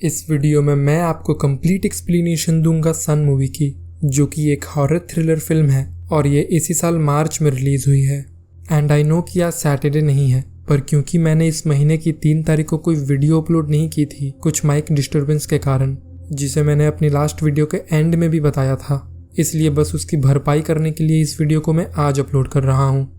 इस वीडियो में मैं आपको कंप्लीट एक्सप्लेनेशन दूंगा सन मूवी की, जो कि एक हॉरर थ्रिलर फिल्म है और ये इसी साल मार्च में रिलीज हुई है। एंड आई नो कि आज सैटरडे नहीं है, पर क्योंकि मैंने इस महीने की 3 तारीख को कोई वीडियो अपलोड नहीं की थी कुछ माइक डिस्टर्बेंस के कारण, जिसे मैंने अपनी लास्ट वीडियो के एंड में भी बताया था, इसलिए बस उसकी भरपाई करने के लिए इस वीडियो को मैं आज अपलोड कर रहा हूँ।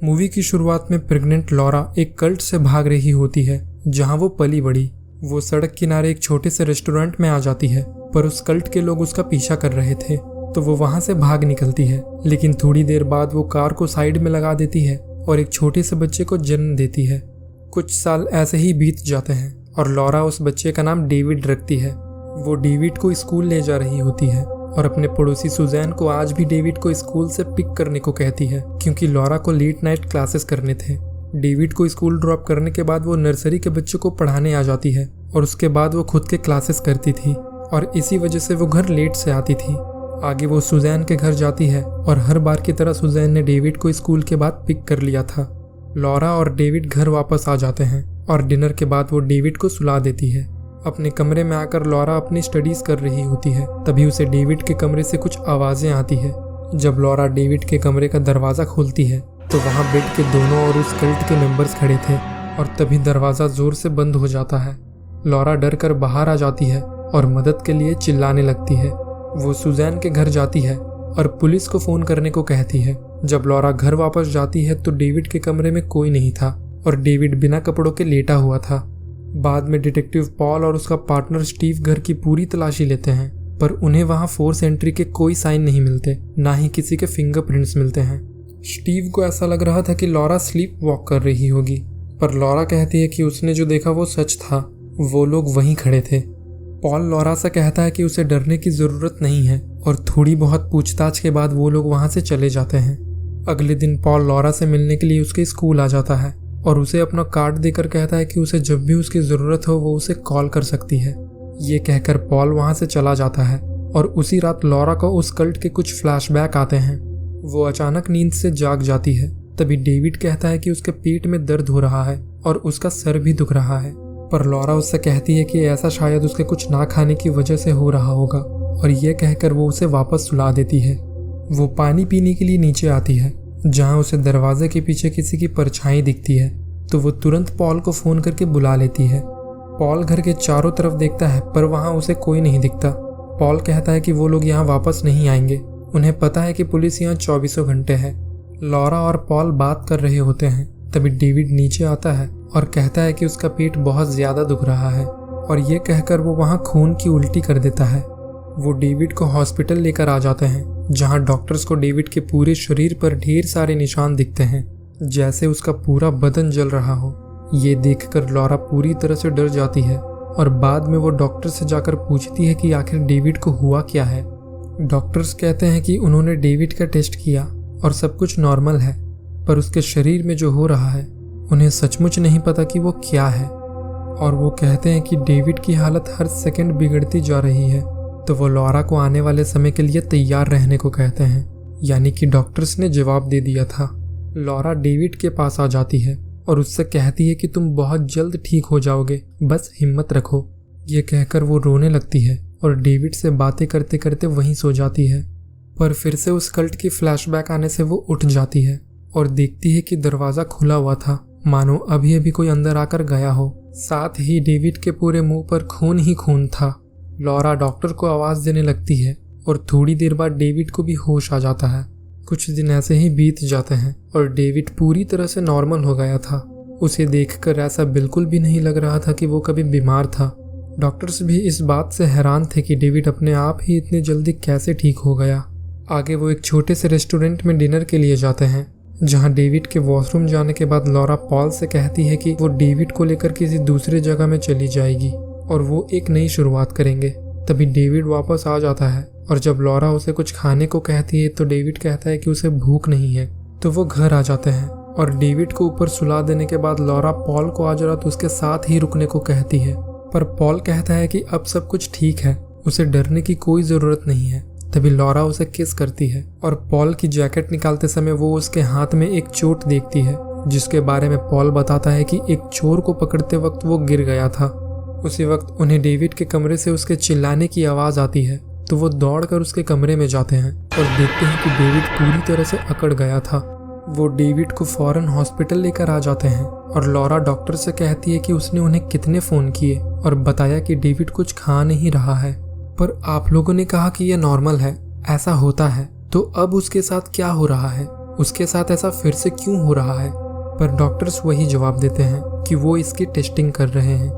मूवी की शुरुआत में प्रेग्नेंट लॉरा एक कल्ट से भाग रही होती है जहां वो पली बड़ी। वो सड़क किनारे एक छोटे से रेस्टोरेंट में आ जाती है, पर उस कल्ट के लोग उसका पीछा कर रहे थे तो वो वहां से भाग निकलती है। लेकिन थोड़ी देर बाद वो कार को साइड में लगा देती है और एक छोटे से बच्चे को जन्म देती है। कुछ साल ऐसे ही बीत जाते हैं और लॉरा उस बच्चे का नाम डेविड रखती है। वो डेविड को स्कूल ले जा रही होती है और अपने पड़ोसी सुजैन को आज भी डेविड को स्कूल से पिक करने को कहती है, क्योंकि लॉरा को लेट नाइट क्लासेस करने थे। डेविड को स्कूल ड्रॉप करने के बाद वो नर्सरी के बच्चों को पढ़ाने आ जाती है और उसके बाद वो खुद के क्लासेस करती थी और इसी वजह से वो घर लेट से आती थी। आगे वो सुजैन के घर जाती है और हर बार की तरह सुजैन ने डेविड को स्कूल के बाद पिक कर लिया था। लॉरा और डेविड घर वापस आ जाते हैं और डिनर के बाद वो डेविड को सुला देती है। अपने कमरे में आकर लॉरा अपनी स्टडीज कर रही होती है, तभी उसे डेविड के कमरे से कुछ आवाजें आती है। जब लॉरा डेविड के कमरे का दरवाजा खोलती है तो वहां बेड के दोनों और उस कल्ट के मेंबर्स खड़े थे और तभी दरवाजा जोर से बंद हो जाता है। लॉरा डर कर बाहर आ जाती है और मदद के लिए चिल्लाने लगती है। वो सुजैन के घर जाती है और पुलिस को फोन करने को कहती है। जब लॉरा घर वापस जाती है तो डेविड के कमरे में कोई नहीं था और डेविड बिना कपड़ों के लेटा हुआ था। बाद में डिटेक्टिव पॉल और उसका पार्टनर स्टीव घर की पूरी तलाशी लेते हैं, पर उन्हें वहां फोर्स एंट्री के कोई साइन नहीं मिलते, ना ही किसी के फिंगरप्रिंट्स मिलते हैं। स्टीव को ऐसा लग रहा था कि लॉरा स्लीप वॉक कर रही होगी, पर लॉरा कहती है कि उसने जो देखा वो सच था, वो लोग वहीं खड़े थे। पॉल लॉरा से कहता है कि उसे डरने की जरूरत नहीं है और थोड़ी बहुत पूछताछ के बाद वो लोग वहां से चले जाते हैं। अगले दिन पॉल लॉरा से मिलने के लिए उसके स्कूल आ जाता है और उसे अपना कार्ड देकर कहता है कि उसे जब भी उसकी ज़रूरत हो वो उसे कॉल कर सकती है। ये कहकर पॉल वहाँ से चला जाता है और उसी रात लॉरा को उस कल्ट के कुछ फ्लैशबैक आते हैं। वो अचानक नींद से जाग जाती है। तभी डेविड कहता है कि उसके पेट में दर्द हो रहा है और उसका सर भी दुख रहा है, पर लॉरा उससे कहती है कि ऐसा शायद उसके कुछ ना खाने की वजह से हो रहा होगा और ये कहकर वो उसे वापस सुला देती है। वो पानी पीने के लिए नीचे आती है, जहां उसे दरवाजे के पीछे किसी की परछाई दिखती है, तो वो तुरंत पॉल को फोन करके बुला लेती है। पॉल घर के चारों तरफ देखता है पर वहां उसे कोई नहीं दिखता। पॉल कहता है कि वो लोग यहाँ वापस नहीं आएंगे, उन्हें पता है कि पुलिस यहाँ 24 घंटे है। लॉरा और पॉल बात कर रहे होते हैं, तभी डेविड नीचे आता है और कहता है कि उसका पेट बहुत ज्यादा दुख रहा है और ये कहकर वो वहाँ खून की उल्टी कर देता है। वो डेविड को हॉस्पिटल लेकर आ जाते हैं, जहां डॉक्टर्स को डेविड के पूरे शरीर पर ढेर सारे निशान दिखते हैं, जैसे उसका पूरा बदन जल रहा हो। ये देखकर लॉरा पूरी तरह से डर जाती है और बाद में वो डॉक्टर से जाकर पूछती है कि आखिर डेविड को हुआ क्या है। डॉक्टर्स कहते हैं कि उन्होंने डेविड का टेस्ट किया और सब कुछ नॉर्मल है, पर उसके शरीर में जो हो रहा है उन्हें सचमुच नहीं पता कि वो क्या है। और वो कहते हैं कि डेविड की हालत हर सेकंड बिगड़ती जा रही है, तो वो लॉरा को आने वाले समय के लिए तैयार रहने को कहते हैं, यानी कि डॉक्टर्स ने जवाब दे दिया था। लॉरा डेविड के पास आ जाती है और उससे कहती है कि तुम बहुत जल्द ठीक हो जाओगे, बस हिम्मत रखो। ये कहकर वो रोने लगती है और डेविड से बातें करते करते वहीं सो जाती है। पर फिर से उस कल्ट की फ्लैशबैक आने से वो उठ जाती है और देखती है कि दरवाज़ा खुला हुआ था, मानो अभी अभी कोई अंदर आकर गया हो। साथ ही डेविड के पूरे मुंह पर खून ही खून था। लॉरा डॉक्टर को आवाज़ देने लगती है और थोड़ी देर बाद डेविड को भी होश आ जाता है। कुछ दिन ऐसे ही बीत जाते हैं और डेविड पूरी तरह से नॉर्मल हो गया था। उसे देखकर ऐसा बिल्कुल भी नहीं लग रहा था कि वो कभी बीमार था। डॉक्टर्स भी इस बात से हैरान थे कि डेविड अपने आप ही इतनी जल्दी कैसे ठीक हो गया। आगे वो एक छोटे से रेस्टोरेंट में डिनर के लिए जाते हैं, जहां डेविड के वॉशरूम जाने के बाद लॉरा पॉल से कहती है कि वो डेविड को लेकर किसी दूसरी जगह में चली जाएगी और वो एक नई शुरुआत करेंगे। तभी डेविड वापस आ जाता है और जब लॉरा उसे कुछ खाने को कहती है तो डेविड कहता है कि उसे भूख नहीं है, तो वो घर आ जाते हैं और डेविड को ऊपर सुला देने के बाद लॉरा पॉल को आज रात उसके साथ ही रुकने को कहती है, पर पॉल कहता है कि अब सब कुछ ठीक है, उसे डरने की कोई ज़रूरत नहीं है। तभी लॉरा उसे किस करती है और पॉल की जैकेट निकालते समय वो उसके हाथ में एक चोट देखती है, जिसके बारे में पॉल बताता है कि एक चोर को पकड़ते वक्त वो गिर गया था। उसी वक्त उन्हें डेविड के कमरे से उसके चिल्लाने की आवाज़ आती है, तो वो दौड़कर उसके कमरे में जाते हैं और देखते हैं कि डेविड पूरी तरह से अकड़ गया था। वो डेविड को फौरन हॉस्पिटल लेकर आ जाते हैं और लॉरा डॉक्टर से कहती है कि उसने उन्हें कितने फ़ोन किए और बताया कि डेविड कुछ खा नहीं रहा है। पर आप लोगों ने कहा कि यह नॉर्मल है, ऐसा होता है, तो अब उसके साथ क्या हो रहा है? उसके साथ ऐसा फिर से क्यों हो रहा है? पर डॉक्टर्स वही जवाब देते हैं कि वो इसकी टेस्टिंग कर रहे हैं।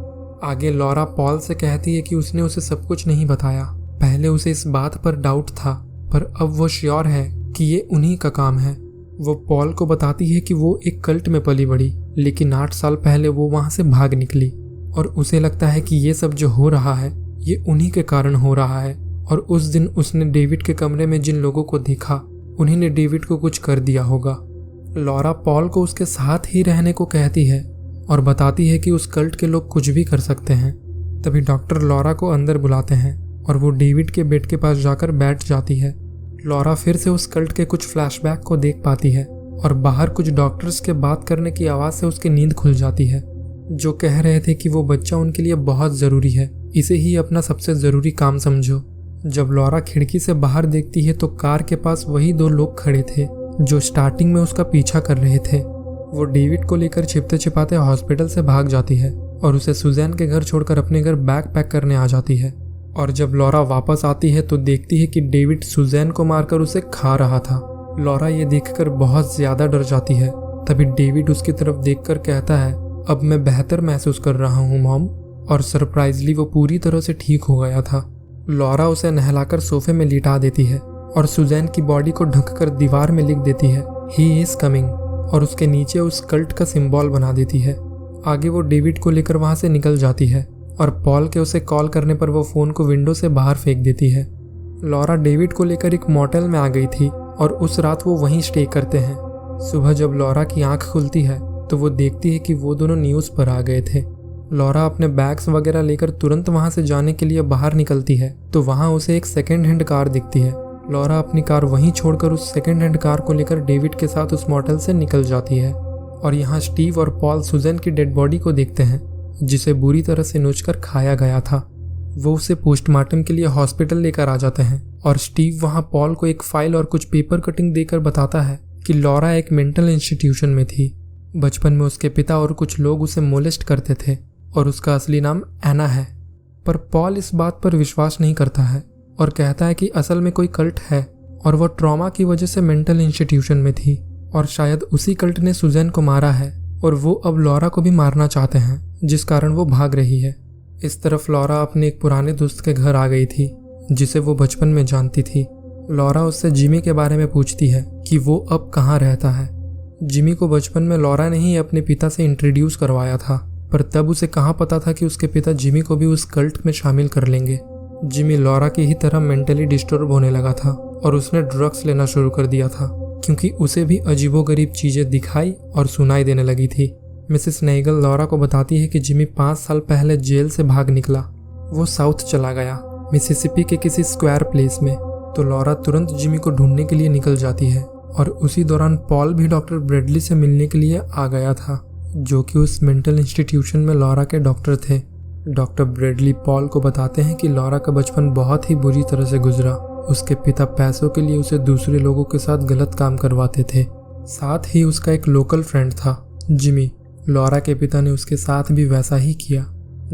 आगे लॉरा पॉल से कहती है कि उसने उसे सब कुछ नहीं बताया। पहले उसे इस बात पर डाउट था, पर अब वो श्योर है कि ये उन्हीं का काम है। वो पॉल को बताती है कि वो एक कल्ट में पली बड़ी, लेकिन 8 साल पहले वो वहाँ से भाग निकली और उसे लगता है कि ये सब जो हो रहा है ये उन्हीं के कारण हो रहा है। और उस दिन उसने डेविड के कमरे में जिन लोगों को देखा, उन्हीं ने डेविड को कुछ कर दिया होगा। लॉरा पॉल को उसके साथ ही रहने को कहती है और बताती है कि उस कल्ट के लोग कुछ भी कर सकते हैं। तभी डॉक्टर लॉरा को अंदर बुलाते हैं और वो डेविड के बेड के पास जाकर बैठ जाती है। लॉरा फिर से उस कल्ट के कुछ फ्लैशबैक को देख पाती है और बाहर कुछ डॉक्टर्स के बात करने की आवाज़ से उसकी नींद खुल जाती है, जो कह रहे थे कि वो बच्चा उनके लिए बहुत ज़रूरी है, इसे ही अपना सबसे ज़रूरी काम समझो। जब लॉरा खिड़की से बाहर देखती है तो कार के पास वही 2 लोग खड़े थे जो स्टार्टिंग में उसका पीछा कर रहे थे। वो डेविड को लेकर छिपते छिपाते हॉस्पिटल से भाग जाती है और उसे सुजैन के घर छोड़कर अपने घर बैग पैक करने आ जाती है। और जब लॉरा वापस आती है तो देखती है कि डेविड सुजैन को मारकर उसे खा रहा था। लॉरा ये देखकर बहुत ज़्यादा डर जाती है। तभी डेविड उसकी तरफ देखकर कहता है, अब मैं बेहतर महसूस कर रहा हूँ मॉम। और सरप्राइजली वो पूरी तरह से ठीक हो गया था। लॉरा उसे नहलाकर सोफे में लिटा देती है और सुजैन की बॉडी को ढककर दीवार में लिख देती है, ही इज़ कमिंग, और उसके नीचे उस कल्ट का सिंबल बना देती है। आगे वो डेविड को लेकर वहाँ से निकल जाती है और पॉल के उसे कॉल करने पर वो फ़ोन को विंडो से बाहर फेंक देती है। लॉरा डेविड को लेकर एक मोटेल में आ गई थी और उस रात वो वहीं स्टे करते हैं। सुबह जब लॉरा की आंख खुलती है तो वो देखती है कि वो दोनों न्यूज़ पर आ गए थे। लॉरा अपने बैग्स वगैरह लेकर तुरंत वहाँ से जाने के लिए बाहर निकलती है तो वहाँ उसे एक सेकेंड हैंड कार दिखती है। लॉरा अपनी कार वहीं छोड़कर उस सेकेंड हैंड कार को लेकर डेविड के साथ उस मोटेल से निकल जाती है। और यहाँ स्टीव और पॉल सुजैन की डेड बॉडी को देखते हैं, जिसे बुरी तरह से नोचकर खाया गया था। वो उसे पोस्टमार्टम के लिए हॉस्पिटल लेकर आ जाते हैं और स्टीव वहाँ पॉल को एक फाइल और कुछ पेपर कटिंग देकर बताता है कि लॉरा एक मेंटल इंस्टीट्यूशन में थी। बचपन में उसके पिता और कुछ लोग उसे मोलेस्ट करते थे और उसका असली नाम एना है। पर पॉल इस बात पर विश्वास नहीं करता है और कहता है कि असल में कोई कल्ट है और वो ट्रॉमा की वजह से मेंटल इंस्टीट्यूशन में थी और शायद उसी कल्ट ने सुजैन को मारा है और वो अब लॉरा को भी मारना चाहते हैं, जिस कारण वो भाग रही है। इस तरफ लॉरा अपने एक पुराने दोस्त के घर आ गई थी जिसे वो बचपन में जानती थी। लॉरा उससे जिमी के बारे में पूछती है कि वो अब कहाँ रहता है। जिमी को बचपन में लॉरा ने ही अपने पिता से इंट्रोड्यूस करवाया था, पर तब उसे कहाँ पता था कि उसके पिता जिमी को भी उस कल्ट में शामिल कर लेंगे। जिमी लॉरा की ही तरह मेंटली डिस्टर्ब होने लगा था और उसने ड्रग्स लेना शुरू कर दिया था क्योंकि उसे भी अजीबोगरीब चीज़ें दिखाई और सुनाई देने लगी थी। मिसेस नेगल लॉरा को बताती है कि जिमी 5 साल पहले जेल से भाग निकला। वो साउथ चला गया, मिसिसिपी के किसी स्क्वायर प्लेस में। तो लॉरा तुरंत जिमी को ढूंढने के लिए निकल जाती है और उसी दौरान पॉल भी डॉक्टर ब्रेडली से मिलने के लिए आ गया था, जो कि उस मेंटल इंस्टीट्यूशन में लॉरा के डॉक्टर थे। डॉक्टर ब्रेडली पॉल को बताते हैं कि लॉरा का बचपन बहुत ही बुरी तरह से गुजरा। उसके पिता पैसों के लिए उसे दूसरे लोगों के साथ गलत काम करवाते थे। साथ ही उसका एक लोकल फ्रेंड था जिमी। लॉरा के पिता ने उसके साथ भी वैसा ही किया।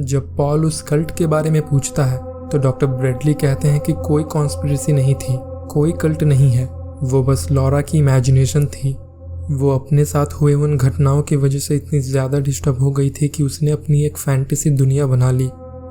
जब पॉल उस कल्ट के बारे में पूछता है तो डॉक्टर ब्रेडली कहते हैं कि कोई कॉन्स्पिरेसी नहीं थी, कोई कल्ट नहीं है, वो बस लॉरा की इमेजिनेशन थी। वो अपने साथ हुए उन घटनाओं की वजह से इतनी ज़्यादा डिस्टर्ब हो गई थी कि उसने अपनी एक फैंटेसी दुनिया बना ली।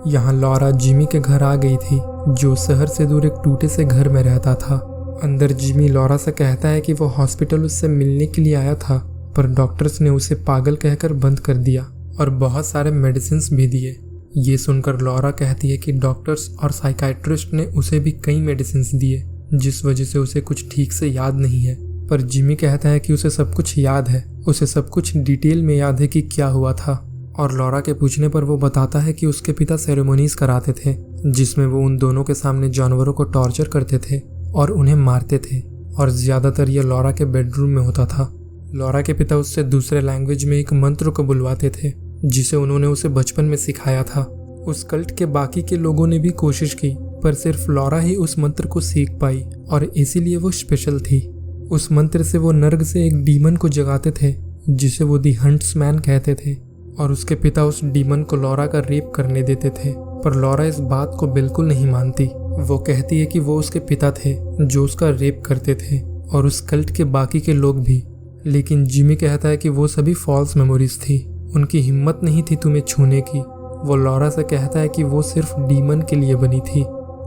यहाँ लॉरा जिमी के घर आ गई थी, जो शहर से दूर एक टूटे से घर में रहता था। अंदर जिमी लॉरा से कहता है कि वो हॉस्पिटल उससे मिलने के लिए आया था, पर डॉक्टर्स ने उसे पागल कहकर बंद कर दिया और बहुत सारे मेडिसिन्स भी दिए। ये सुनकर लॉरा कहती है कि डॉक्टर्स और साइकाइट्रिस्ट ने उसे भी कई मेडिसिन्स दिए, जिस वजह से उसे कुछ ठीक से याद नहीं है। पर जिमी कहता है कि उसे सब कुछ याद है, उसे सब कुछ डिटेल में याद है कि क्या हुआ था। और लॉरा के पूछने पर वो बताता है कि उसके पिता सेरेमोनीज कराते थे, जिसमें वो उन दोनों के सामने जानवरों को टॉर्चर करते थे और उन्हें मारते थे, और ज़्यादातर यह लॉरा के बेडरूम में होता था। लॉरा के पिता उससे दूसरे लैंग्वेज में एक मंत्र को बुलवाते थे जिसे उन्होंने उसे बचपन में सिखाया था। उस कल्ट के बाकी के लोगों ने भी कोशिश की, पर सिर्फ लॉरा ही उस मंत्र को सीख पाई और इसीलिए वो स्पेशल थी। उस मंत्र से वो नर्क से एक डीमन को जगाते थे जिसे वो दी हंट्समैन कहते थे, और उसके पिता उस डीमन को लॉरा का रेप करने देते थे। पर लॉरा इस बात को बिल्कुल नहीं मानती। वो कहती है कि वो उसके पिता थे जो उसका रेप करते थे, और उस कल्ट के बाकी के लोग भी। लेकिन जिमी कहता है कि वो सभी फॉल्स मेमोरीज थी, उनकी हिम्मत नहीं थी तुम्हें छूने की। वो लॉरा से कहता है कि वो सिर्फ डीमन के लिए बनी थी।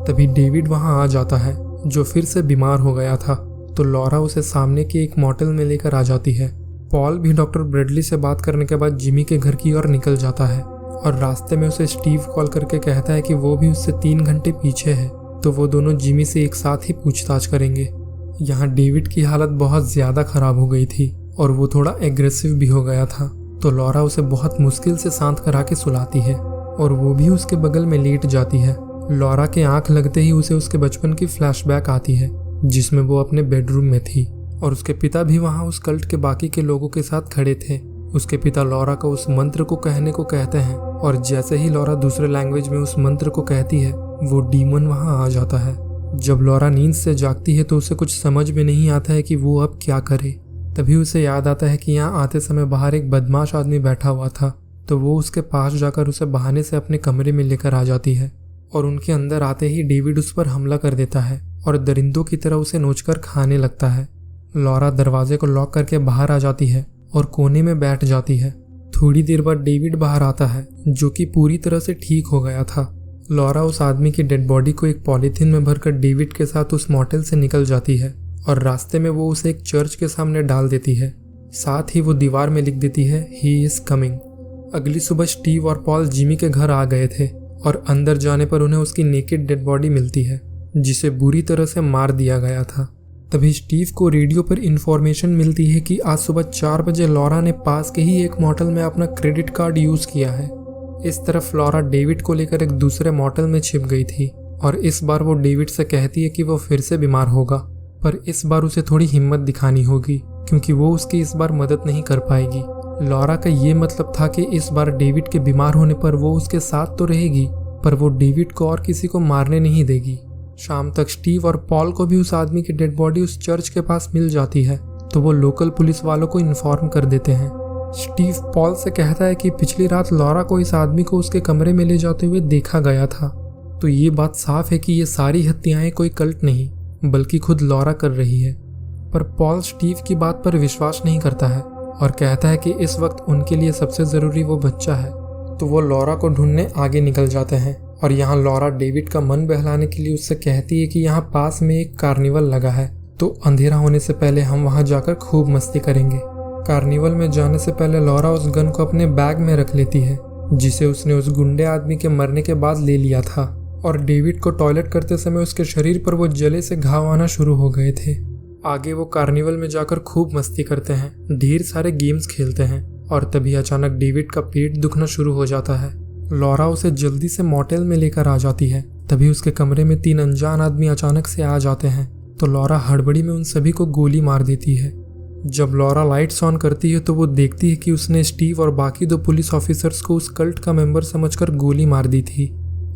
तभी डेविड वहां आ जाता है जो फिर से बीमार हो गया था, तो लॉरा उसे सामने के एक मोटेल में लेकर आ जाती है। पॉल भी डॉक्टर ब्रेडली से बात करने के बाद जिमी के घर की ओर निकल जाता है, और रास्ते में उसे स्टीव कॉल करके कहता है कि वो भी उससे 3 घंटे पीछे है, तो वो दोनों जिमी से एक साथ ही पूछताछ करेंगे। यहाँ डेविड की हालत बहुत ज़्यादा खराब हो गई थी और वो थोड़ा एग्रेसिव भी हो गया था, तो लॉरा उसे बहुत मुश्किल से शांत करा के सुलाती है और वो भी उसके बगल में लेट जाती है। लॉरा के आंख लगते ही उसे उसके बचपन की फ्लैशबैक आती है जिसमें वो अपने बेडरूम में थी, और उसके पिता भी वहाँ उस कल्ट के बाकी के लोगों के साथ खड़े थे। उसके पिता लॉरा को उस मंत्र को कहने को कहते हैं, और जैसे ही लॉरा दूसरे लैंग्वेज में उस मंत्र को कहती है वो डीमन वहाँ आ जाता है। जब लॉरा नींद से जागती है तो उसे कुछ समझ में नहीं आता है कि वो अब क्या करे। तभी उसे याद आता है कि यहाँ आते समय बाहर एक बदमाश आदमी बैठा हुआ था, तो वो उसके पास जाकर उसे बहाने से अपने कमरे में लेकर आ जाती है, और उनके अंदर आते ही डेविड उस पर हमला कर देता है और दरिंदों की तरह उसे नोचकर खाने लगता है। लॉरा दरवाजे को लॉक करके बाहर आ जाती है और कोने में बैठ जाती है। थोड़ी देर बाद डेविड बाहर आता है जो कि पूरी तरह से ठीक हो गया था। लॉरा उस आदमी की डेड बॉडी को एक पॉलीथीन में भरकर डेविड के साथ उस मोटेल से निकल जाती है, और रास्ते में वो उसे एक चर्च के सामने डाल देती है। साथ ही वो दीवार में लिख देती है ही इज कमिंग। अगली सुबह स्टीव और पॉल जिमी के घर आ गए थे, और अंदर जाने पर उन्हें उसकी नेकेड डेड बॉडी मिलती है जिसे बुरी तरह से मार दिया गया था। तभी स्टीव को रेडियो पर इंफॉर्मेशन मिलती है कि आज सुबह 4 बजे लॉरा ने पास के ही एक मोटेल में अपना क्रेडिट कार्ड यूज किया है। इस तरफ लॉरा डेविड को लेकर एक दूसरे मोटेल में छिप गई थी, और इस बार वो डेविड से कहती है कि वो फिर से बीमार होगा, पर इस बार उसे थोड़ी हिम्मत दिखानी होगी क्योंकि वो उसकी इस बार मदद नहीं कर पाएगी। लॉरा का ये मतलब था कि इस बार डेविड के बीमार होने पर वो उसके साथ तो रहेगी, पर वो डेविड को और किसी को मारने नहीं देगी। शाम तक स्टीव और पॉल को भी उस आदमी की डेड बॉडी उस चर्च के पास मिल जाती है, तो वो लोकल पुलिस वालों को इन्फॉर्म कर देते हैं। स्टीव पॉल से कहता है कि पिछली रात लॉरा को इस आदमी को उसके कमरे में ले जाते हुए देखा गया था, तो ये बात साफ है कि ये सारी हत्याएं कोई कल्ट नहीं बल्कि खुद लॉरा कर रही है। पर पॉल स्टीव की बात पर विश्वास नहीं करता है और कहता है कि इस वक्त उनके लिए सबसे ज़रूरी वो बच्चा है, तो वो लॉरा को ढूंढने आगे निकल जाते हैं। और यहाँ लॉरा डेविड का मन बहलाने के लिए उससे कहती है कि यहाँ पास में एक कार्निवल लगा है, तो अंधेरा होने से पहले हम वहाँ जाकर खूब मस्ती करेंगे। कार्निवल में जाने से पहले लॉरा उस गन को अपने बैग में रख लेती है जिसे उसने उस गुंडे आदमी के मरने के बाद ले लिया था, और डेविड को टॉयलेट करते समय उसके शरीर पर वो जले से घाव आना शुरू हो गए थे। आगे वो कार्निवल में जाकर खूब मस्ती करते हैं, ढेर सारे गेम्स खेलते हैं, और तभी अचानक डेविड का पेट दुखना शुरू हो जाता है। लॉरा उसे जल्दी से मोटेल में लेकर आ जाती है। तभी उसके कमरे में 3 अनजान आदमी अचानक से आ जाते हैं, तो लॉरा हड़बड़ी में उन सभी को गोली मार देती है। जब लॉरा लाइट्स ऑन करती है तो वो देखती है कि उसने स्टीव और बाकी 2 पुलिस ऑफिसर्स को उस कल्ट का मेंबर समझकर गोली मार दी थी।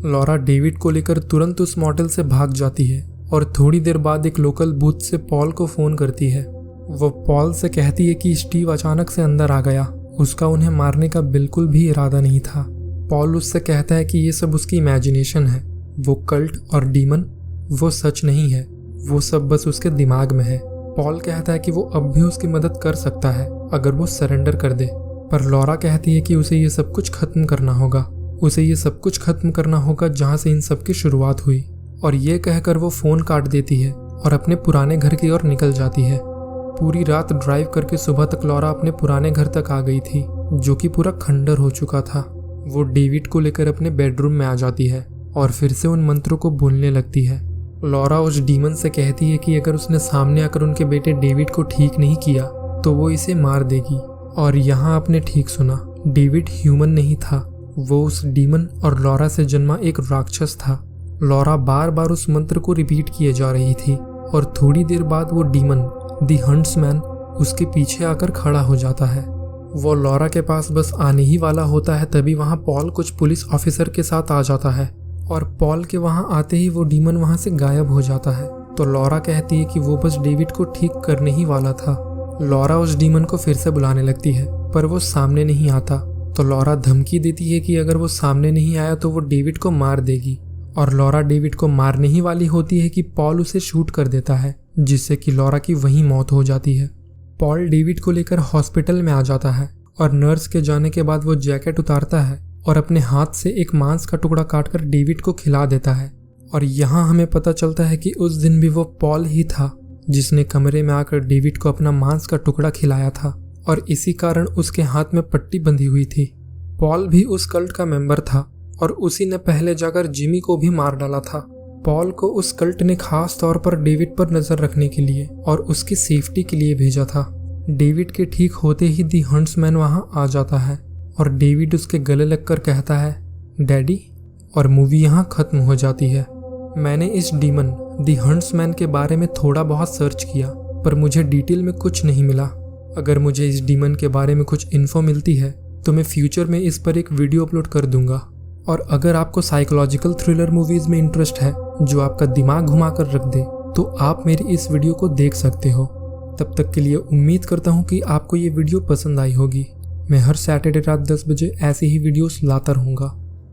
लॉरा डेविड को लेकर तुरंत उस मोटेल से भाग जाती है, और थोड़ी देर बाद एक लोकल बूथ से पॉल को फ़ोन करती है। वो पॉल से कहती है कि स्टीव अचानक से अंदर आ गया, उसका उन्हें मारने का बिल्कुल भी इरादा नहीं था। पॉल उससे कहता है कि ये सब उसकी इमेजिनेशन है, वो कल्ट और डीमन वो सच नहीं है, वो सब बस उसके दिमाग में है। पॉल कहता है कि वो अब भी उसकी मदद कर सकता है अगर वो सरेंडर कर दे, पर लॉरा कहती है कि उसे ये सब कुछ खत्म करना होगा, उसे ये सब कुछ खत्म करना होगा जहाँ से इन सब की शुरुआत हुई। और ये कहकर वो फ़ोन काट देती है और अपने पुराने घर की ओर निकल जाती है। पूरी रात ड्राइव करके सुबह तक लॉरा अपने पुराने घर तक आ गई थी जो कि पूरा खंडर हो चुका था। वो डेविड को लेकर अपने बेडरूम में आ जाती है और फिर से उन मंत्रों को बोलने लगती है। लॉरा उस डीमन से कहती है कि अगर उसने सामने आकर उनके बेटे डेविड को ठीक नहीं किया तो वो इसे मार देगी। और यहाँ आपने ठीक सुना, डेविड ह्यूमन नहीं था, वो उस डीमन और लॉरा से जन्मा एक राक्षस था। लॉरा बार बार उस मंत्र को रिपीट किए जा रही थी और थोड़ी देर बाद वो डीमन द हंट्समैन उसके पीछे आकर खड़ा हो जाता है। वो लॉरा के पास बस आने ही वाला होता है, तभी वहाँ पॉल कुछ पुलिस ऑफिसर के साथ आ जाता है और पॉल के वहाँ आते ही वो डीमन वहाँ से गायब हो जाता है। तो लॉरा कहती है कि वो बस डेविड को ठीक करने ही वाला था। लॉरा उस डीमन को फिर से बुलाने लगती है पर वो सामने नहीं आता। तो लॉरा धमकी देती है कि अगर वो सामने नहीं आया तो वो डेविड को मार देगी, और लॉरा डेविड को मारने ही वाली होती है कि पॉल उसे शूट कर देता है, जिससे कि लॉरा की वहीं मौत हो जाती है। पॉल डेविड को लेकर हॉस्पिटल में आ जाता है और नर्स के जाने के बाद वो जैकेट उतारता है और अपने हाथ से एक मांस का टुकड़ा काटकर डेविड को खिला देता है। और यहाँ हमें पता चलता है कि उस दिन भी वो पॉल ही था जिसने कमरे में आकर डेविड को अपना मांस का टुकड़ा खिलाया था, और इसी कारण उसके हाथ में पट्टी बंधी हुई थी। पॉल भी उस कल्ट का मेंबर था और उसी ने पहले जाकर जिमी को भी मार डाला था। पॉल को उस कल्ट ने खास तौर पर डेविड पर नजर रखने के लिए और उसकी सेफ्टी के लिए भेजा था। डेविड के ठीक होते ही दी हंट्समैन वहां आ जाता है और डेविड उसके गले लगकर कहता है डैडी, और मूवी यहां खत्म हो जाती है। मैंने इस डीमन दी हंट्समैन के बारे में थोड़ा बहुत सर्च किया पर मुझे डिटेल में कुछ नहीं मिला। अगर मुझे इस डीमन के बारे में कुछ इन्फो मिलती है तो मैं फ्यूचर में इस पर एक वीडियो अपलोड कर दूंगा। और अगर आपको साइकोलॉजिकल थ्रिलर मूवीज में इंटरेस्ट है जो आपका दिमाग घुमा कर रख दे तो आप मेरी इस वीडियो को देख सकते हो। तब तक के लिए उम्मीद करता हूँ कि आपको ये वीडियो पसंद आई होगी। मैं हर सैटरडे रात 10 बजे ऐसे ही वीडियोस लाता रहूँगा।